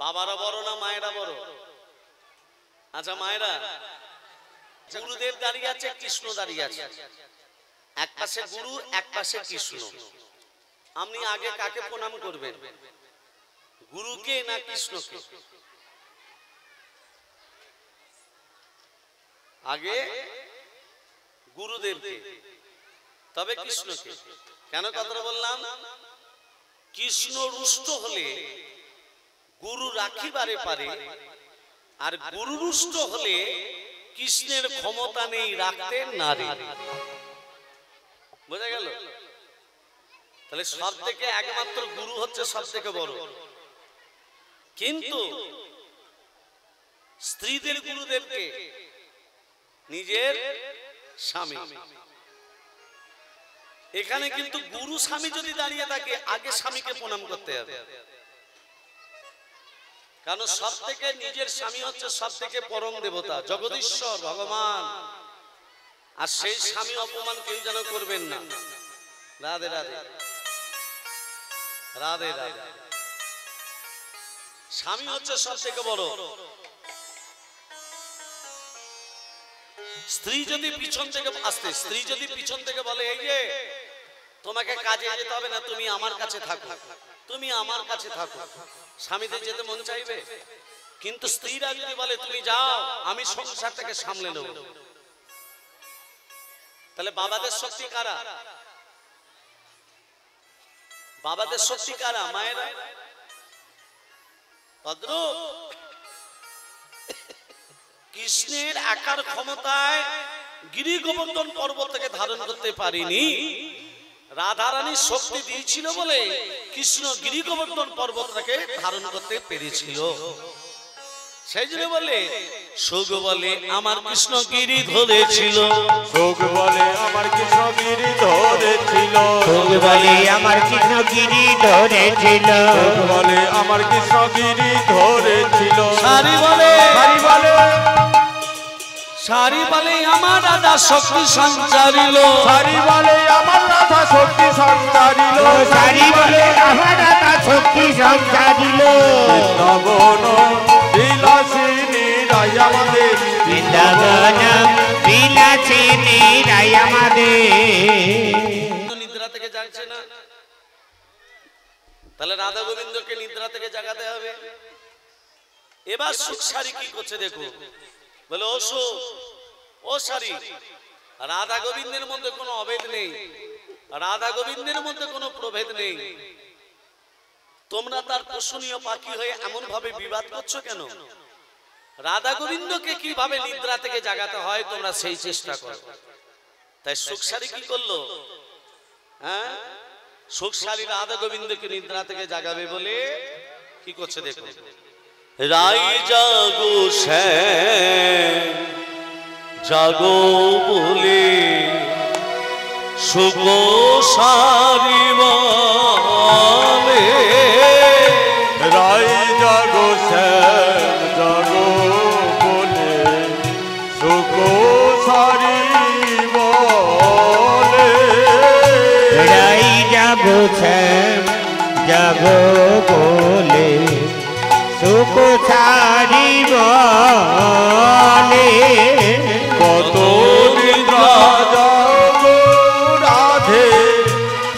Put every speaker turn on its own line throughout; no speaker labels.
বাবারা বড় না মায়েরা বড়? আচ্ছা মায়েরা, গুরুদেব দাঁড়িয়ে আছে, কৃষ্ণ দাঁড়িয়ে আছে, এক পাশে গুরু এক পাশে কৃষ্ণ। আপনি আগে কাকে প্রণাম করবেন, গুরুকে না কৃষ্ণকে? আগে গুরুদেবকে, তবে কৃষ্ণকে। কেন কথাটা বললাম? কৃষ্ণ রুষ্ট হলে গুরু রাখিবারে পারে, আর গুরু রুষ্ট হলে কৃষ্ণের ক্ষমতা নেই রাখতে নারী। বোঝা গেল? তাহলে সব থেকে একমাত্র গুরু হচ্ছে সব থেকে বড়। কিন্তু স্ত্রীদের গুরুদেবকে নিজের স্বামী। এখানে কিন্তু গুরু স্বামী যদি দাঁড়িয়ে থাকে, আগে স্বামীকে প্রণাম করতে হবে। কারণ সব থেকে নিজের স্বামী হচ্ছে সব থেকে পরম দেবতা, জগদীশ্বর ভগবান। আর সেই স্বামী অপমান কেউ যেন করবেন না। রাধে রাধে, রাধে রাধে। স্বামী হচ্ছে সব থেকে বড়। স্ত্রী যদি পিছন থেকে আসতে, স্ত্রী যদি পিছন থেকে বলে, এই যে তোমাকে কাজে যেতে হবে না, তুমি আমার কাছে থাকো, তুমি আমার কাছে থাকো, স্বামীদের যেতে মন চাইবে? কিন্তু স্ত্রীরা যদি বলে তুমি যাও, আমি সংসারটাকে সামলে নেব, তাহলে বাবাদের শক্তি কারা? বাবাদের শক্তি কারা? মায়েরা। তদ্রূপ কৃষ্ণের একার ক্ষমতায় গিরি গোবর্ধন পর্বতকে ধারণ করতে পারেনি, রাধারানীর শক্তি দিয়েছিল বলে কৃষ্ণ গিরি গোবর্ধন পর্বতটাকে ধারণ করতে পেরেছিল। সেই জন্য বলে, সুখ বলে আমার কৃষ্ণ গিরি ধরেছিল,
সুখ বলে আমার কৃষ্ণ গিরি ধরেছিল,
সুখ বলে আমার কৃষ্ণ গিরি ধরেছিল,
সুখ বলে আমার কৃষ্ণ গিরি ধরেছিল।
সারি বলে,
সারি বলে,
সারি বলে আমার রাধা শক্তি সঞ্চারিল,
সারি বলে আমার রাধা শক্তি সঞ্চারিল,
সারি বলে আমার রাধা শক্তি সঞ্চারিল।
বৃন্দাবন বিলাসিনী রাই আমাদের,
বৃন্দাবন বিলাসিনী রাই আমাদের।
নিদ্রা থেকে জাগছে না, তাহলে রাধা গোবিন্দকে নিদ্রা থেকে জাগাতে হবে। এবার সুখ সারি কি করছে দেখো, বলে ও সুখ, ও সারি, রাধা গোবিন্দের মধ্যে কোনো অভেদ নেই, রাধা গোবিন্দের মধ্যে কোনো প্রভেদ নেই, তোমরা তার পোষণীয় পাখি হয়ে এমন ভাবে বিবাদ করছো কেন? রাধা গোবিন্দকে কিভাবে নিদ্রা থেকে জাগাতে হয় তোমরা সেই চেষ্টা করো। তাই সুখসারি কি করলো? হ্যাঁ, সুখসারি রাধা গোবিন্দকে নিদ্রা থেকে জাগাবে বলে কি করছে দেখো, রাই জাগো শ্যাম জাগো বলে সুখ সারি বলে,
রাই জাগো শ্যাম জাগো বলে সুখ সারি বলে,
রাই জাগো শ্যাম জাগো বলে সুখ সারি বলে।
কত নিদ্রা জাগো রাধে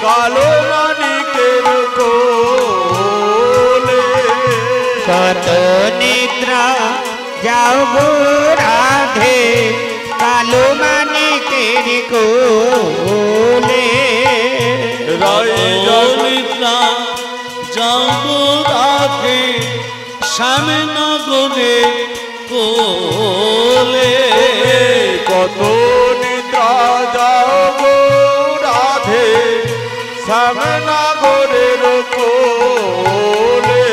কালো মানিকের কোলে,
কত নিদ্রা জাগো রাধে কালো মানিকের কোলে।
রাই জাগো
নিদ্রা জাগো রাধে শ্যামনগরে কোলে,
কত নিদ্রা জাগো রাধে শ্যামনগরের কোলে,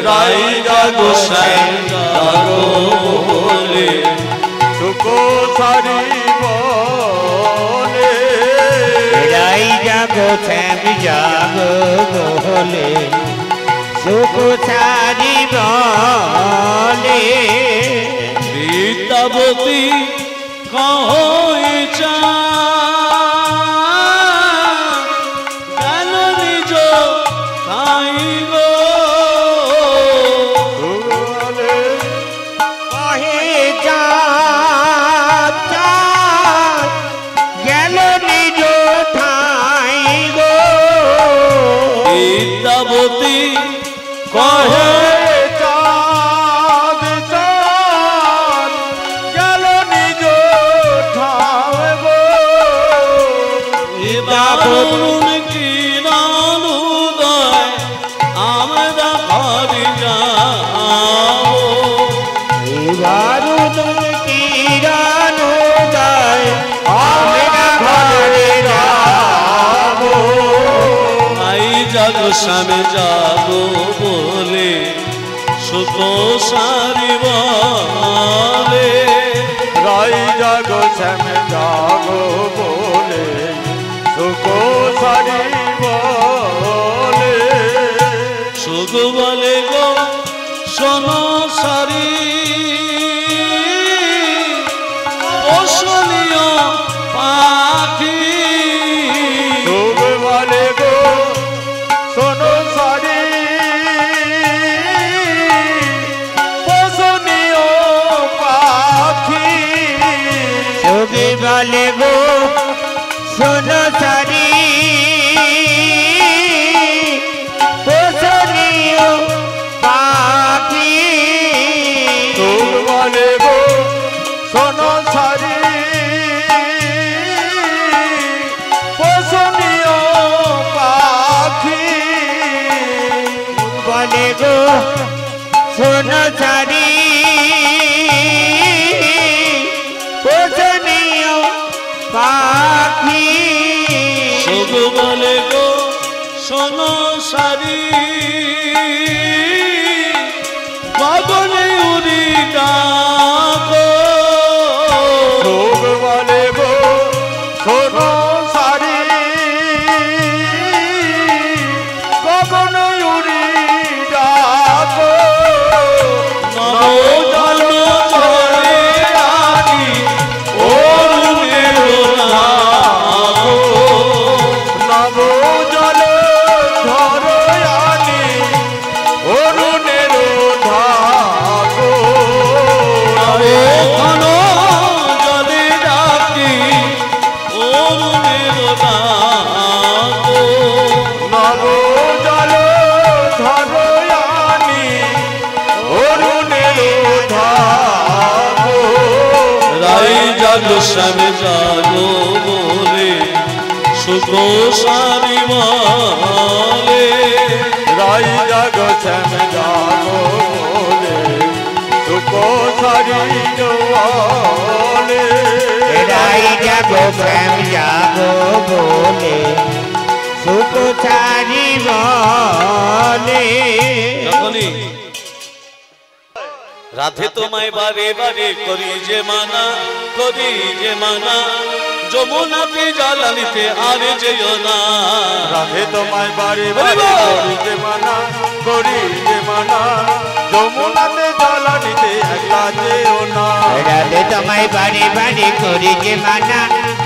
রাই জাগো শ্যাম জাগো বলে
সুখ সারি বলে,
রাই জাগো শ্যাম জাগো বলে সুখ সারি বলে।
বিদ্যাবতী কহে গেল নিজ তাই গো,
কহে চাঁদ চাঁদ গেল নিজ ঠাঁই গো।
এবার অরুণ কিরণ উদয় আমরা ঘরে যাবো।
এবার কিরণ উদয় আমরা ঘরে যাবো।
আই জাগো শ্যামে জাগো বলে সুখ সারি বলে।
রাই জাগো শ্যাম জাগো বলে সুখ সারি বলে।
সুখ বলে গো শোনো সারি পোষণীয় পাখি।
সুখ বলে গো শোনো সারি পোষণীয় পাখি।
সুখী বলে গো শোনো সারি পোষণীয় পাখি।
সুখ বলে গো শোনো সারি পোষণীয় পাখি।
বলে গো শোনো সারি পোষণীয় পাখি।
সুখ বলে গো শোনো সারি গগনে উড়ি ডাকো।
সুখ বলে গো শোনো সারি গগন উড়ি ডাকো।
নবজল চলে রানী অরুণের নাগো।
নব জল ধরয়ানি অরুণের ধাগো।
ঘন জলে ডাকি অরুণের নাগো।
নব জল ধরয়ানি অরুণের ধাগো।
রাই জাগো শ্যামে জাগো বলে সুখ সারি বলে।
রাই জাগো শ্যাম জাগো বলে সুখ সারি বলে।
রাই জাগো শ্যাম জাগো বলে সুখ সারি বলে।
যখনই রাধে তোমায় বারে বারে করি যে মানা, করি যে মানা, যমুনাতে জ্বালানিতে আর যেও না।
রাধে তোমায় বারে বারে করি যে মানা, করি যে মানা, যমুনাতে জ্বালানিতে একলা যেও না।
রাধে তোমায় বারে বারে করি যে মানা,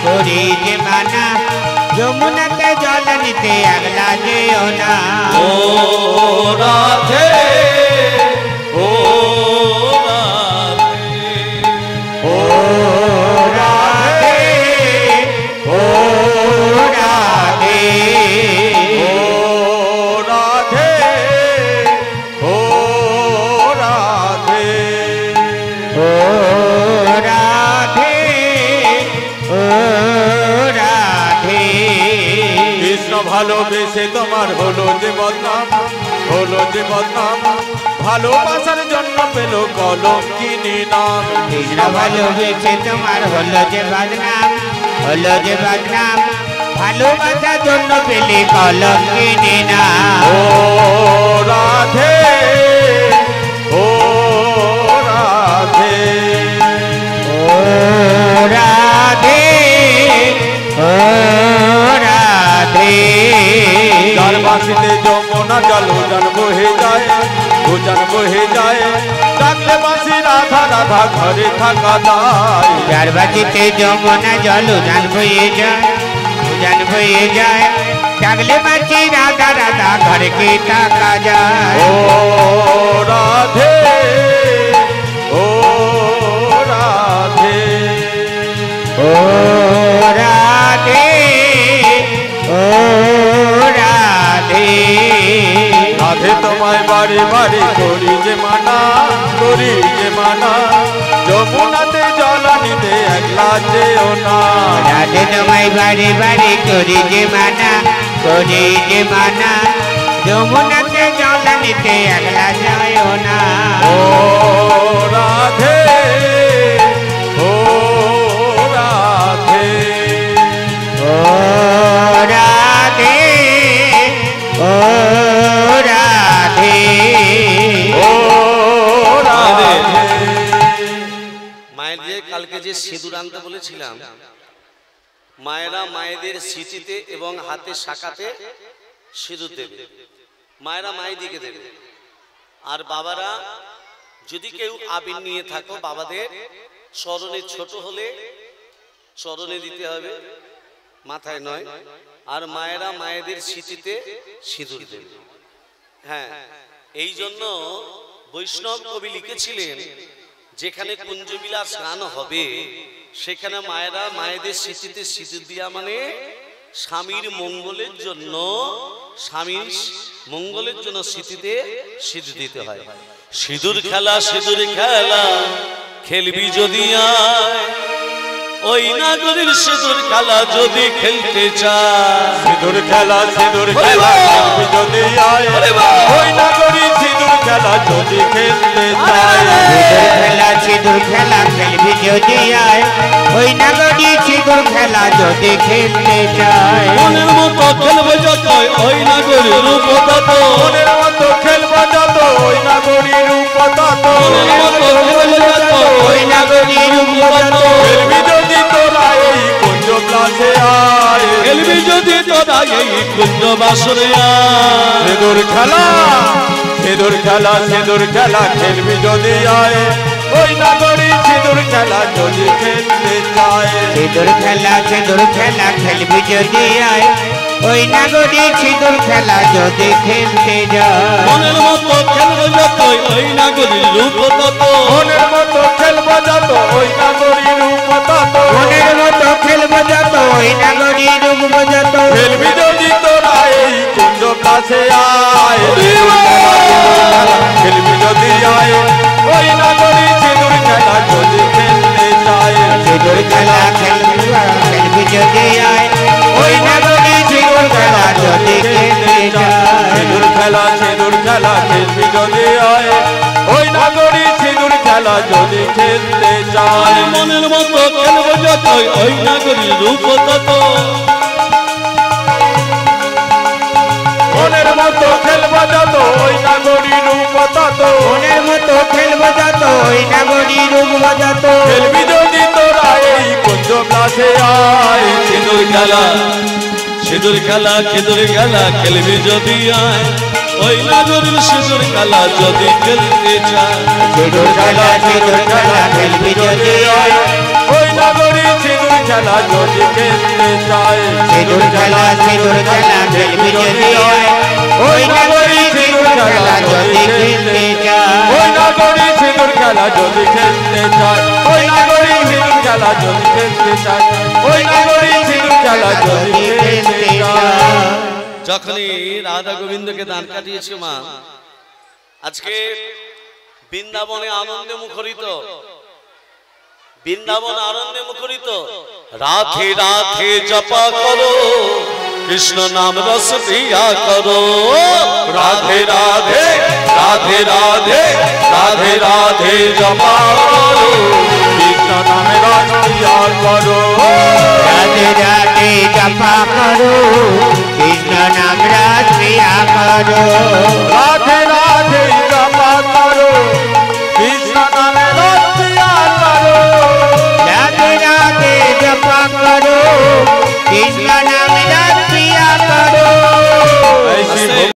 করি যে মানা, যমুনাতে জল নিতে আগলা যেও না।
ও রাধে, ও রাধে,
ও রাধে, ও রাধে,
ও রাধে, ও রাধে,
ও রাধে, ও রাধে।
কৃষ্ণ ভালোবেসে তোমার হলো যে বদনাম, হলো যে বদনাম, ভালোবাসার জন্য পেল কলঙ্কিনী নাম।
কৃষ্ণ ভালোবেসে তোমার হলো যে বদনাম, হলো যে বদনাম, ভালোবাসার জন্য পেলে কলঙ্কিনী নাম।
ও রাধে, ও রাধে,
ও রাধে, ও রাধে।
যার বাঁশিতে যমুনা জল উজান বহে যায়, উজান বহে যায়, ডাকলে বাঁশি রাধা রাধা ঘরে থাকা দায়।
যার বাজিতে যমুনা জল উজান বয়ে যায়, উজান বয়ে যায়, ডাকলে বাঁচি রাধা রাধা ঘরকে থাকা যায়।
ও রাধে, ও রাধে,
ও রাধে, ও রাধে।
রাধে তোমায় বারে বারে করি যে মানা, করি যে মানা, যমুনাতে জল নিতে একলা যেও না।
রাধে তোমায় বারে বারে করি যে মানা, করি যে মানা, যমুনাতে জল নিতে একলা যাও না।
ও রাধে, ও রাধে,
ও রাধে, ও রাধে,
ও রাধে।
মায়েদের কালকে যে সিঁদুর আনতে বলেছিলাম, মায়েরা মায়েদের সিঁথিতে এবং হাতে শাখাতে সিঁদুর দেবে। মায়েরা মায়েদিকে দেবে। আর বাবারা যদি কেউ আবির নিয়ে থাকো, বাবাদের চরণে ছোট হলে চরণে দিতে হবে, মাথায় নয়। আর মায়েরা মায়েদের সিঁথিতে সিঁদুর দেবে। হ্যাঁ, এই জন্য বৈষ্ণব কবি লিখেছিলেন, যেখানে কুঞ্জবিলাস গান হবে সেখানে মায়েরা মায়েদের স্মৃতিতে সিঁদুর দিয়া, মানে স্বামীর মঙ্গলের জন্য, স্বামীর মঙ্গলের জন্য স্মৃতিতে সিঁদুর দিতে হয়। সিঁদুর খেলা, সিঁদুর খেলা খেলবি যদি আয়, ওই নাগরের সিঁদুর খেলা যদি খেলতে চায়।
সিঁদুর খেলা, সিঁদুর খেলা খেলবি যদি আয়, ওই নাগরী সিঁদুর খেলা যদি খেলতে চায়।
সিঁদুর খেলা, সিঁদুর খেলা খেলবি যদি আয়, ওই নাগরী সিঁদুর খেলা যদি খেলতে চায়।
মনের মতো খেলবো যত, ওই নাগরীর রূপ তত,
মনের মতো খেলবো যত, ওই নাগরী রূপ তত,
মনের মতো খেলবো যত,
ওই নাগরী রূপ তত।
খেলবি যদি তোরা এই কুঞ্জ প্লাসে আয়,
খেলবি যদি তোরা এই কুঞ্জ বাসরে আয়।
সিঁদুর খেলা, সিঁদুর খেলা, সিঁদুর খেলা খেলবি যদি আয়, ওই নাগরী সিঁদুর খেলা যদি খেলতে চায়।
সিঁদুর খেলা, সিঁদুর খেলা খেলবি যদি আয়, ওই নাগরী সিঁদুর খেলা যদি খেলতে যায়।
মনের মতো খেলবো যত, ওই নাগরীর রূপ তত,
মনের মতো খেলবো যত, ওই নাগরী রূপ তত,
মনের মতো খেলবো যত, ওই নাগরী রূপ যত।
খেলবি যদি তোরা এই কুঞ্জ প্লাসে আয়, খেলবি যদি আয়, ওই নাগরী সিঁদুর খেলা যদি খেলতে চায়।
সিঁদুর খেলা খেলবি যদি আয়, ওই নাগরী সিঁদুর খেলা যদি খেলতে যায়।
সিঁদুর খেলা, সিঁদুর খেলা খেলবি যদি আয়, ওই নাগরী সিঁদুর খেলা যদি খেলতে চায়।
মনের মতো খেলবো যত, ওই নাগরীর রূপ তত,
মনের মতো খেলবো যত, ওই নাগরী রূপ তত,
মনের মতো খেলবো যত, ওই নাগরী রূপ যত।
খেলবি যদি তোরা এই কুঞ্জ প্লাসে আয়।
সিঁদুর খেলা, সিঁদুর খেলা, সিঁদুর খেলা খেলবি যদি আয়, ওই নাগরীর সিঁদুর খেলা যদি খেলতে চায়।
সিঁদুর খেলা, সিঁদুর খেলা খেলবি যদি আয়,
ওই নাগরী সিঁদুর খেলা যদি খেলতে চায়।
সিঁদুর খেলা, সিঁদুর খেলা খেলবি যদি আয়, ওই নাগরী সিঁদুর খেলা যদি খেলতে যায়।
ওই নাগরী সিঁদুর খেলা যদি খেলতে চায়, ওই নাগরী সিঁদুর খেলা যদি খেলতে চায়, ওই নাগরী সিঁদুর খেলা যদি খেলতে চায়।
যখনই রাধা গোবিন্দকে দান কাটিয়েছে মা, আজকে বৃন্দাবনে আনন্দে মুখরিত, বৃন্দাবন আনন্দে মুখরিত। রাধে রাধে জপা করো, কৃষ্ণ নাম রস পিয়া করো।
রাধে রাধে, রাধে রাধে, রাধে রাধে জপা করো, কৃষ্ণ নামে রস পিয়া করো।
রাধে রাধে জপা করো, কৃষ্ণ নাম রাস প্রিয়া করো।
রাধে